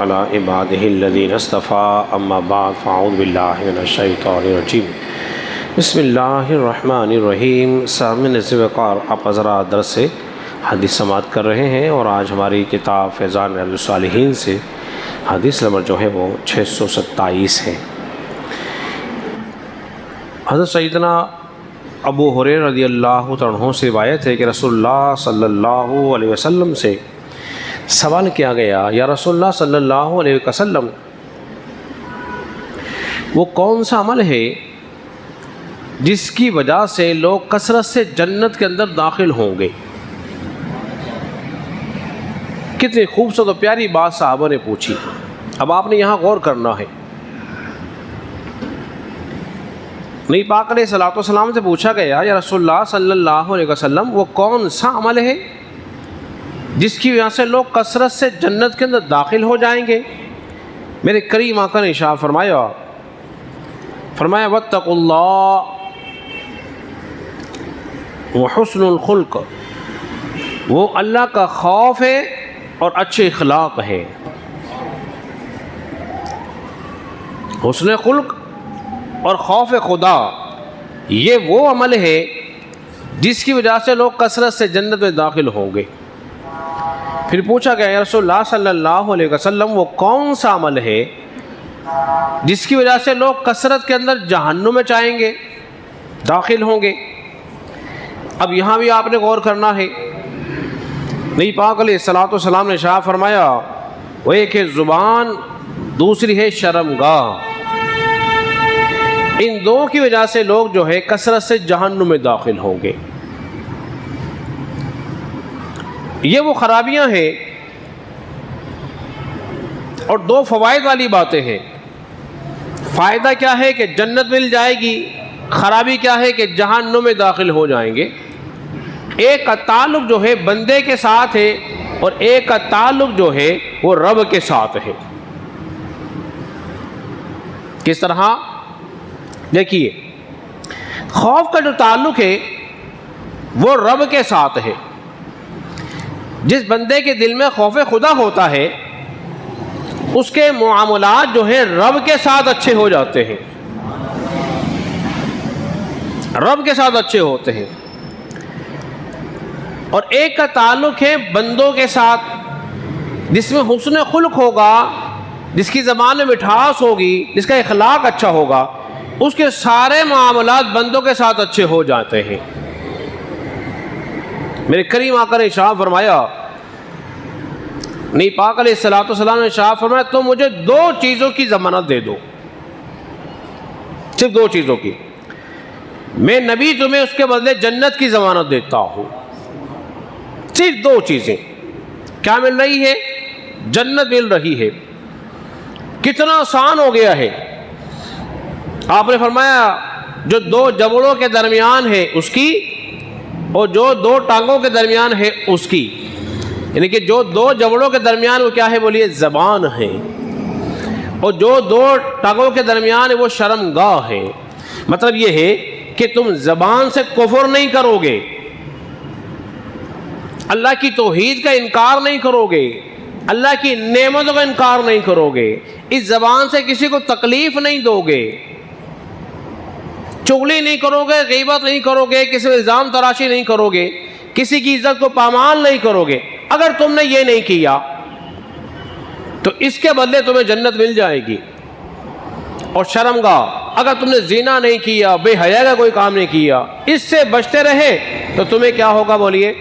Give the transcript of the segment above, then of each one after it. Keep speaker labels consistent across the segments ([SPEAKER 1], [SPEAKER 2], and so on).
[SPEAKER 1] على عباده الذين اصطفى اما بعد فاعوذ باللہ من الشیطان الرجیم بسم اللہ الرحمن الرحیم۔ سامعین وقار، آپ حضرات درس سے حدیث سماعت کر رہے ہیں اور آج ہماری کتاب فیضان ریاض الصالحین سے حدیث نمبر جو ہے وہ 627 ہے۔ حضرت سیدنا ابو ہریرہ رضی اللہ عنہ سے روایت ہے کہ رسول اللہ صلی اللہ علیہ وسلم سے سوال کیا گیا، یا رسول اللہ صلی اللہ علیہ وسلم، وہ کون سا عمل ہے جس کی وجہ سے لوگ کثرت سے جنت کے اندر داخل ہوں گے؟ کتنی خوبصورت و پیاری بات صحابہ نے پوچھی۔ اب آپ نے یہاں غور کرنا ہے۔ نبی پاک علیہ الصلوۃ والسلام سے پوچھا گیا، یا رسول اللہ صلی اللہ علیہ وسلم، وہ کون سا عمل ہے جس کی وجہ سے لوگ کثرت سے جنت کے اندر داخل ہو جائیں گے؟ میرے کریم آقا نے ارشاد فرمایا واتقوا اللہ وحسن الخلق، وہ اللہ کا خوف ہے اور اچھے اخلاق ہے۔ حسن خلق اور خوف خدا، یہ وہ عمل ہے جس کی وجہ سے لوگ کثرت سے جنت میں داخل ہوں گے۔ پھر پوچھا گیا، یا رسول اللہ صلی اللہ علیہ وسلم، وہ کون سا عمل ہے جس کی وجہ سے لوگ کثرت کے اندر جہنم میں جائیں گے، داخل ہوں گے؟ اب یہاں بھی آپ نے غور کرنا ہے۔ نبی پاک علیہ الصلوۃ والسلام نے ارشاد فرمایا، وہ ایک ہے زبان، دوسری ہے شرمگاہ، ان دو کی وجہ سے لوگ جو ہے کثرت سے جہنم میں داخل ہوں گے۔ یہ وہ خرابیاں ہیں اور دو فوائد والی باتیں ہیں۔ فائدہ کیا ہے کہ جنت مل جائے گی، خرابی کیا ہے کہ جہنم میں داخل ہو جائیں گے۔ ایک کا تعلق جو ہے بندے کے ساتھ ہے اور ایک کا تعلق جو ہے وہ رب کے ساتھ ہے۔ کس طرح؟ دیکھیے، خوف کا جو تعلق ہے وہ رب کے ساتھ ہے۔ جس بندے کے دل میں خوف خدا ہوتا ہے اس کے معاملات جو ہے رب کے ساتھ اچھے ہو جاتے ہیں، رب کے ساتھ اچھے ہوتے ہیں۔ اور ایک کا تعلق ہے بندوں کے ساتھ، جس میں حسن خلق ہوگا، جس کی زبان میں مٹھاس ہوگی، جس کا اخلاق اچھا ہوگا، اس کے سارے معاملات بندوں کے ساتھ اچھے ہو جاتے ہیں۔ میرے کریم آقا نے ارشاد فرمایا، نبی پاک علیہ الصلوۃ والسلام نے ارشاد فرمایا، تم مجھے دو چیزوں کی ضمانت دے دو، صرف دو چیزوں کی، میں نبی تمہیں اس کے بدلے جنت کی ضمانت دیتا ہوں۔ صرف دو چیزیں کیا مل رہی ہے؟ جنت مل رہی ہے۔ کتنا آسان ہو گیا ہے۔ آپ نے فرمایا جو دو جبڑوں کے درمیان ہے اس کی، اور جو دو ٹانگوں کے درمیان ہے اس کی، یعنی کہ جو دو جبڑوں کے درمیان وہ کیا ہے؟ بولیے زبان ہے، اور جو دو ٹانگوں کے درمیان ہے وہ شرمگاہ ہے۔ مطلب یہ ہے کہ تم زبان سے کفر نہیں کرو گے، اللہ کی توحید کا انکار نہیں کرو گے، اللہ کی نعمتوں کا انکار نہیں کرو گے، اس زبان سے کسی کو تکلیف نہیں دو گے، چغلی نہیں کرو گے، غیبت نہیں کرو گے، کسی کو الزام تراشی نہیں کرو گے، کسی کی عزت کو پامال نہیں کرو گے۔ اگر تم نے یہ نہیں کیا تو اس کے بدلے تمہیں جنت مل جائے گی۔ اور شرمگاہ، اگر تم نے زنا نہیں کیا، بے حیا کا کوئی کام نہیں کیا، اس سے بچتے رہے تو تمہیں کیا ہوگا؟ بولیے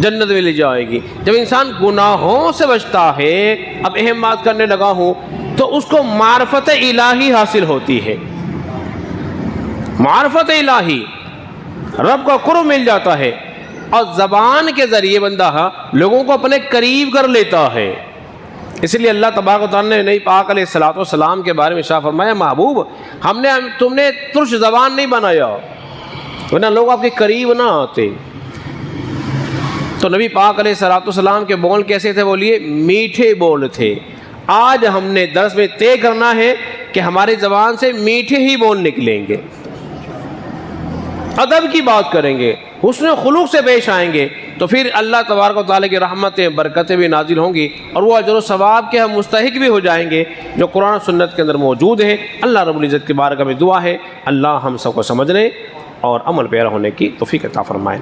[SPEAKER 1] جنت مل جائے گی۔ جب انسان گناہوں سے بچتا ہے، اب اہم بات کرنے لگا ہوں، تو اس کو معرفت الہی حاصل ہوتی ہے۔ معرفت الہی، رب کا قرب مل جاتا ہے، اور زبان کے ذریعے بندہ لوگوں کو اپنے قریب کر لیتا ہے۔ اس لیے اللہ تبارک و تعالیٰ نے نبی پاک علیہ الصلوۃ والسلام کے بارے میں ارشاد فرمایا، محبوب تم نے ترش زبان نہیں بنایا ورنہ لوگ آپ کے قریب نہ آتے۔ تو نبی پاک علیہ الصلوۃ والسلام کے بول کیسے تھے؟ بولیے میٹھے بول تھے۔ آج ہم نے درس میں طے کرنا ہے کہ ہماری زبان سے میٹھے ہی بول نکلیں گے، ادب کی بات کریں گے، حسن خلوق سے پیش آئیں گے، تو پھر اللہ تبارک و تعالیٰ کی رحمتیں برکتیں بھی نازل ہوں گی اور وہ اجر و ثواب کے ہم مستحق بھی ہو جائیں گے جو قرآن و سنت کے اندر موجود ہیں۔ اللہ رب العزت کی بارگاہ میں دعا ہے اللہ ہم سب کو سمجھنے اور عمل پیرا ہونے کی توفیق عطا فرمائے۔